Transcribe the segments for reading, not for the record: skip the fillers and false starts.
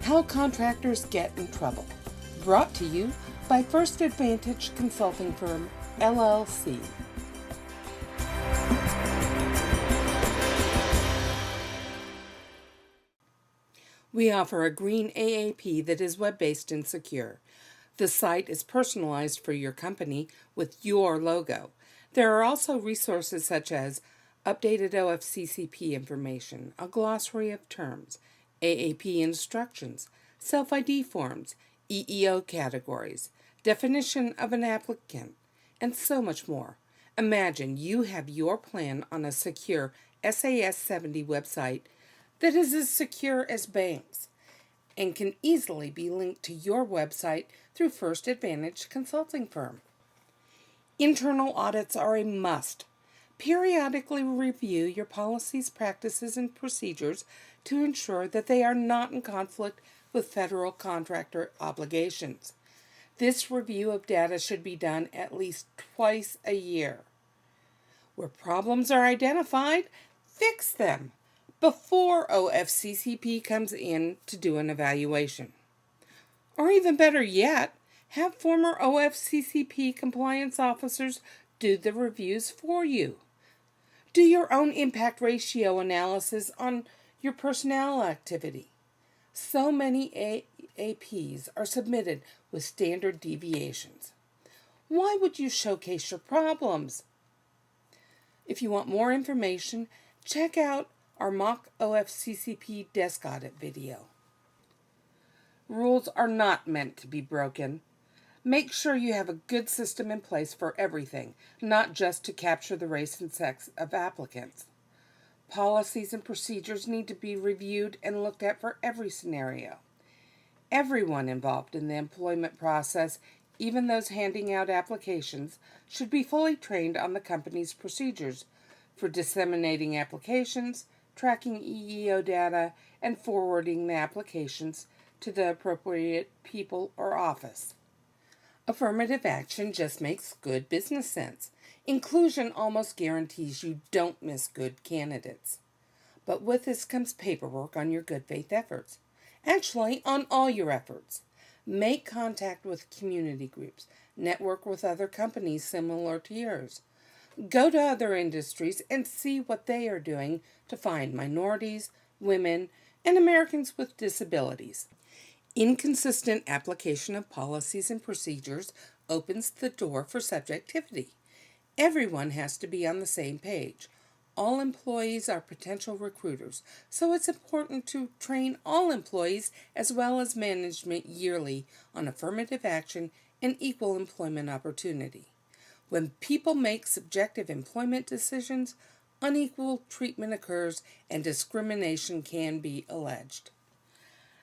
How Contractors Get in Trouble. Brought to you by First Advantage Consulting Firm, LLC. We offer a green AAP that is web-based and secure. The site is personalized for your company with your logo. There are also resources such as updated OFCCP information, a glossary of terms, AAP instructions, self-ID forms, EEO categories, definition of an applicant, and so much more. Imagine you have your plan on a secure SAS 70 website that is as secure as banks and can easily be linked to your website through First Advantage Consulting Firm. Internal audits are a must. Periodically review your policies, practices, and procedures to ensure that they are not in conflict with federal contractor obligations. This review of data should be done at least twice a year. Where problems are identified, fix them before OFCCP comes in to do an evaluation. Or even better yet, have former OFCCP compliance officers do the reviews for you. Do your own impact ratio analysis on your personnel activity. So many AAPs are submitted with standard deviations. Why would you showcase your problems? If you want more information, check out our mock OFCCP desk audit video. Rules are not meant to be broken. Make sure you have a good system in place for everything, not just to capture the race and sex of applicants. Policies and procedures need to be reviewed and looked at for every scenario. Everyone involved in the employment process, even those handing out applications, should be fully trained on the company's procedures for disseminating applications, tracking EEO data, and forwarding the applications to the appropriate people or office. Affirmative action just makes good business sense. Inclusion almost guarantees you don't miss good candidates. But with this comes paperwork on your good faith efforts. Actually, on all your efforts. Make contact with community groups. Network with other companies similar to yours. Go to other industries and see what they are doing to find minorities, women, and Americans with disabilities. Inconsistent application of policies and procedures opens the door for subjectivity. Everyone has to be on the same page. All employees are potential recruiters, so it's important to train all employees as well as management yearly on affirmative action and equal employment opportunity. When people make subjective employment decisions, unequal treatment occurs and discrimination can be alleged.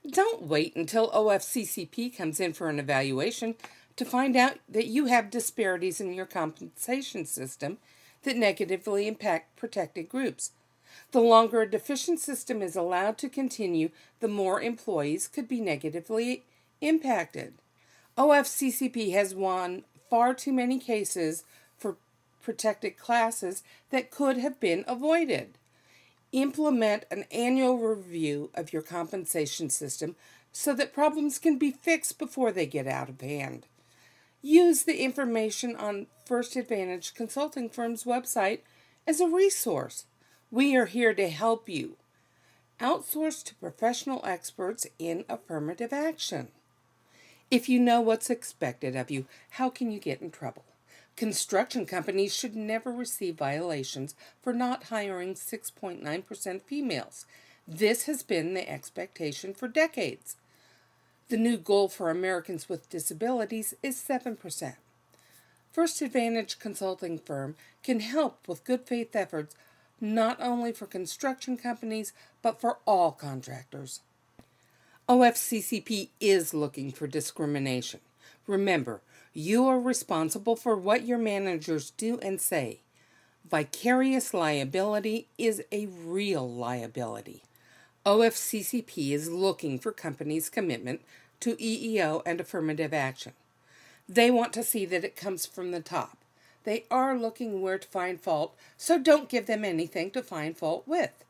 Don't wait until OFCCP comes in for an evaluation to find out that you have disparities in your compensation system that negatively impact protected groups. The longer a deficient system is allowed to continue, the more employees could be negatively impacted. OFCCP has won far too many cases for protected classes that could have been avoided. Implement an annual review of your compensation system so that problems can be fixed before they get out of hand. Use the information on First Advantage Consulting Firm's website as a resource. We are here to help you. Outsource to professional experts in affirmative action. If you know what's expected of you, how can you get in trouble? Construction companies should never receive violations for not hiring 6.9% females. This has been the expectation for decades. The new goal for Americans with disabilities is 7%. First Advantage Consulting Firm can help with good faith efforts not only for construction companies, but for all contractors. OFCCP is looking for discrimination. Remember, you are responsible for what your managers do and say. Vicarious liability is a real liability. OFCCP is looking for companies' commitment to EEO and affirmative action. They want to see that it comes from the top. They are looking where to find fault, so don't give them anything to find fault with.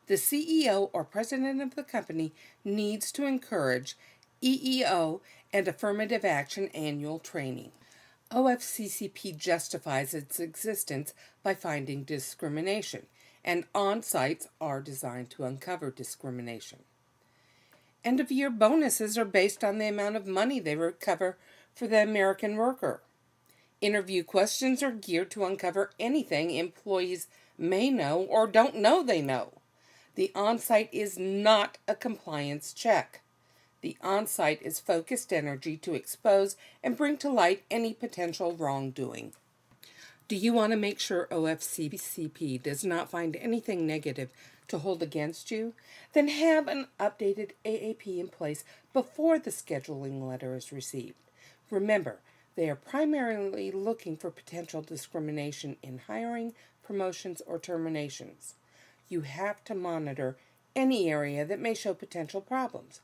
The CEO or president of the company needs to encourage EEO and affirmative action annual training. OFCCP justifies its existence by finding discrimination, and on-sites are designed to uncover discrimination. End-of-year bonuses are based on the amount of money they recover for the American worker. Interview questions are geared to uncover anything employees may know or don't know they know. The on-site is not a compliance check. The on-site is focused energy to expose and bring to light any potential wrongdoing. Do you want to make sure OFCCP does not find anything negative to hold against you? Then have an updated AAP in place before the scheduling letter is received. Remember, they are primarily looking for potential discrimination in hiring, promotions, or terminations. You have to monitor any area that may show potential problems.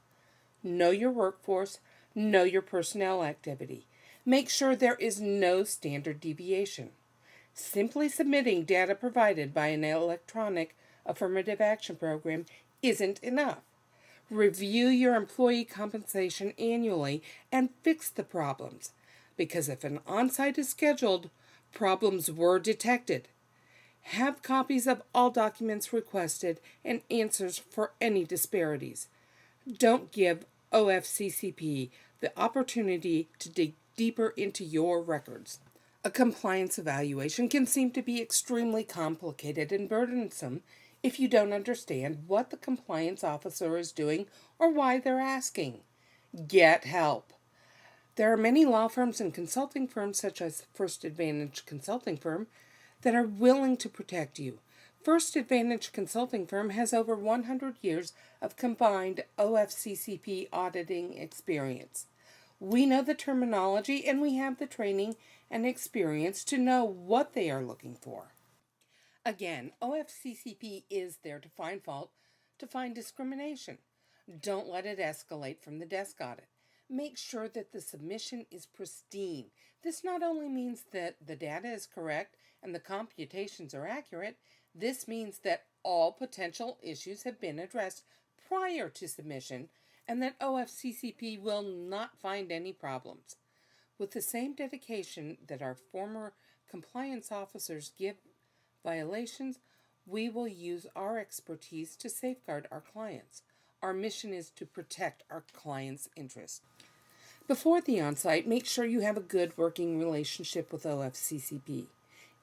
Know your workforce, know your personnel activity. Make sure there is no standard deviation. Simply submitting data provided by an electronic affirmative action program isn't enough. Review your employee compensation annually and fix the problems, because if an on-site is scheduled, problems were detected. Have copies of all documents requested and answers for any disparities. Don't give OFCCP the opportunity to dig deeper into your records. A compliance evaluation can seem to be extremely complicated and burdensome if you don't understand what the compliance officer is doing or why they're asking. Get help. There are many law firms and consulting firms, such as First Advantage Consulting Firm, that are willing to protect you. First Advantage Consulting Firm has over 100 years of combined OFCCP auditing experience. We know the terminology and we have the training and experience to know what they are looking for. Again, OFCCP is there to find fault, to find discrimination. Don't let it escalate from the desk audit. Make sure that the submission is pristine. This not only means that the data is correct and the computations are accurate, this means that all potential issues have been addressed prior to submission and that OFCCP will not find any problems. With the same dedication that our former compliance officers give violations, we will use our expertise to safeguard our clients. Our mission is to protect our clients' interests. Before the on-site, make sure you have a good working relationship with OFCCP.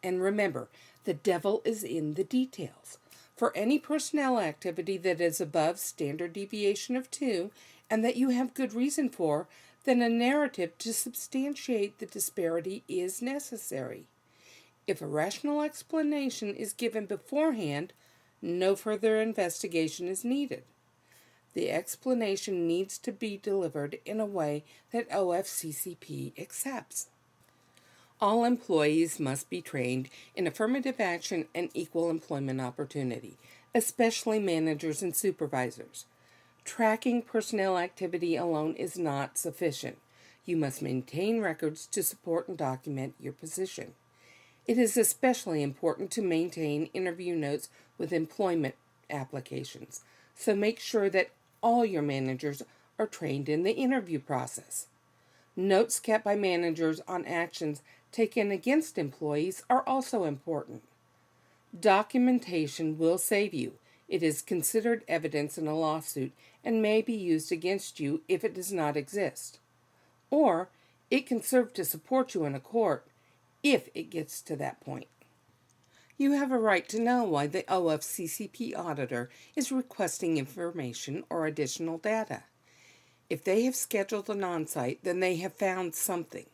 And remember, the devil is in the details. For any personnel activity that is above standard deviation of 2 and that you have good reason for, then a narrative to substantiate the disparity is necessary. If a rational explanation is given beforehand, no further investigation is needed. The explanation needs to be delivered in a way that OFCCP accepts. All employees must be trained in affirmative action and equal employment opportunity, especially managers and supervisors. Tracking personnel activity alone is not sufficient. You must maintain records to support and document your position. It is especially important to maintain interview notes with employment applications, so make sure that all your managers are trained in the interview process. Notes kept by managers on actions taken against employees are also important. Documentation will save you. It is considered evidence in a lawsuit and may be used against you if it does not exist. Or it can serve to support you in a court if it gets to that point. You have a right to know why the OFCCP auditor is requesting information or additional data. If they have scheduled an on-site, then they have found something.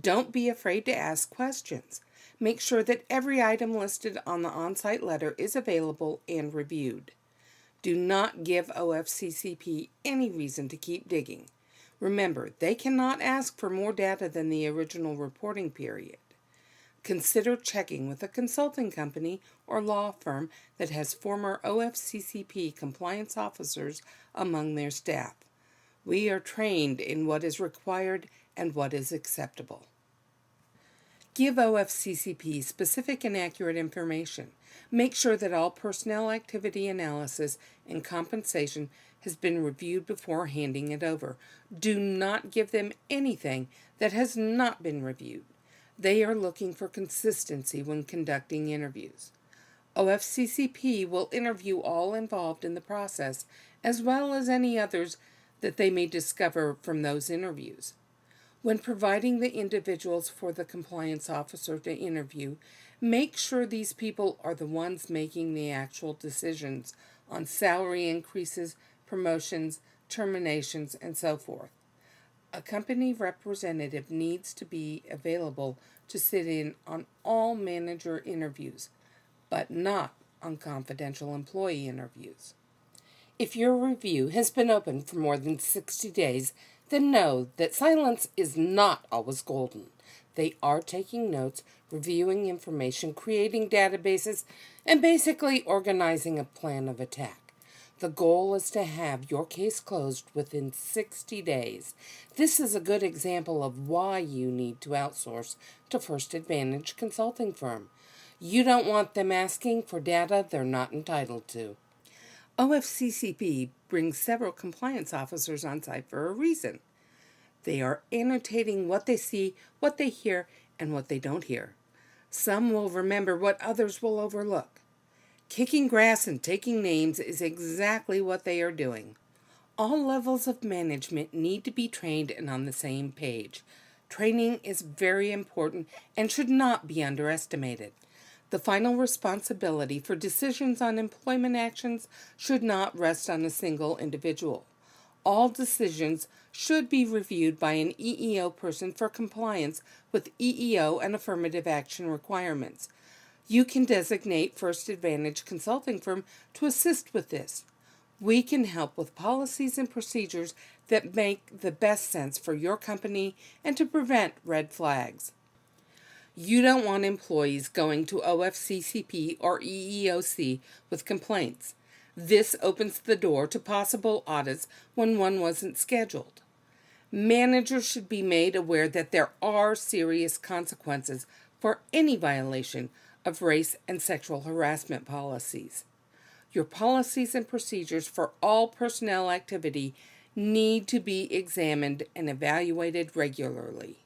Don't be afraid to ask questions. Make sure that every item listed on the on-site letter is available and reviewed. Do not give OFCCP any reason to keep digging. Remember, they cannot ask for more data than the original reporting period. Consider checking with a consulting company or law firm that has former OFCCP compliance officers among their staff. We are trained in what is required and what is acceptable. Give OFCCP specific and accurate information. Make sure that all personnel activity analysis and compensation has been reviewed before handing it over. Do not give them anything that has not been reviewed. They are looking for consistency when conducting interviews. OFCCP will interview all involved in the process, as well as any others that they may discover from those interviews. When providing the individuals for the compliance officer to interview, make sure these people are the ones making the actual decisions on salary increases, promotions, terminations, and so forth. A company representative needs to be available to sit in on all manager interviews, but not on confidential employee interviews. If your review has been open for more than 60 days, then know that silence is not always golden. They are taking notes, reviewing information, creating databases, and basically organizing a plan of attack. The goal is to have your case closed within 60 days. This is a good example of why you need to outsource to First Advantage Consulting Firm. You don't want them asking for data they're not entitled to. OFCCP brings several compliance officers on site for a reason. They are annotating what they see, what they hear, and what they don't hear. Some will remember what others will overlook. Kicking grass and taking names is exactly what they are doing. All levels of management need to be trained and on the same page. Training is very important and should not be underestimated. The final responsibility for decisions on employment actions should not rest on a single individual. All decisions should be reviewed by an EEO person for compliance with EEO and affirmative action requirements. You can designate First Advantage Consulting Firm to assist with this. We can help with policies and procedures that make the best sense for your company and to prevent red flags. You don't want employees going to OFCCP or EEOC with complaints. This opens the door to possible audits when one wasn't scheduled. Managers should be made aware that there are serious consequences for any violation of race and sexual harassment policies. Your policies and procedures for all personnel activity need to be examined and evaluated regularly.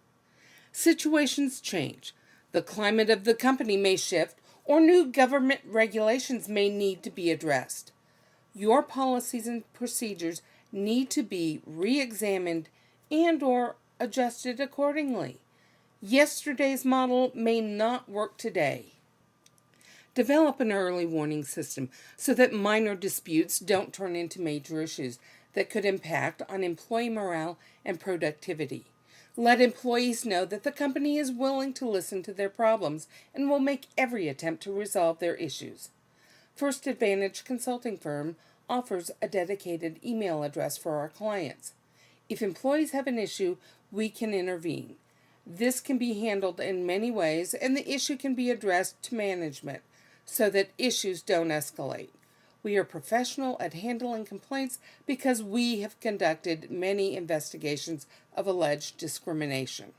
Situations change. The climate of the company may shift, or new government regulations may need to be addressed. Your policies and procedures need to be re-examined and/or adjusted accordingly. Yesterday's model may not work today. Develop an early warning system so that minor disputes don't turn into major issues that could impact on employee morale and productivity. Let employees know that the company is willing to listen to their problems and will make every attempt to resolve their issues. First Advantage Consulting Firm offers a dedicated email address for our clients. If employees have an issue, we can intervene. This can be handled in many ways, and the issue can be addressed to management so that issues don't escalate. We are professional at handling complaints because we have conducted many investigations of alleged discrimination.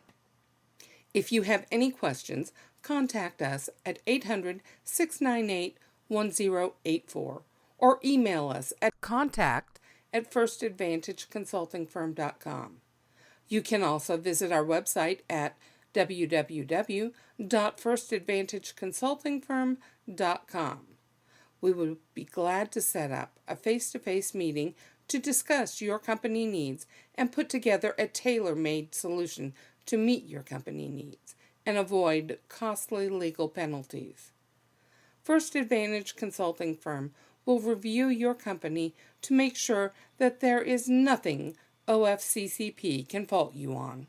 If you have any questions, contact us at 800-698-1084 or email us at contact@firstadvantageconsultingfirm.com. You can also visit our website at www.firstadvantageconsultingfirm.com. We would be glad to set up a face-to-face meeting to discuss your company needs and put together a tailor-made solution to meet your company needs and avoid costly legal penalties. First Advantage Consulting Firm will review your company to make sure that there is nothing OFCCP can fault you on.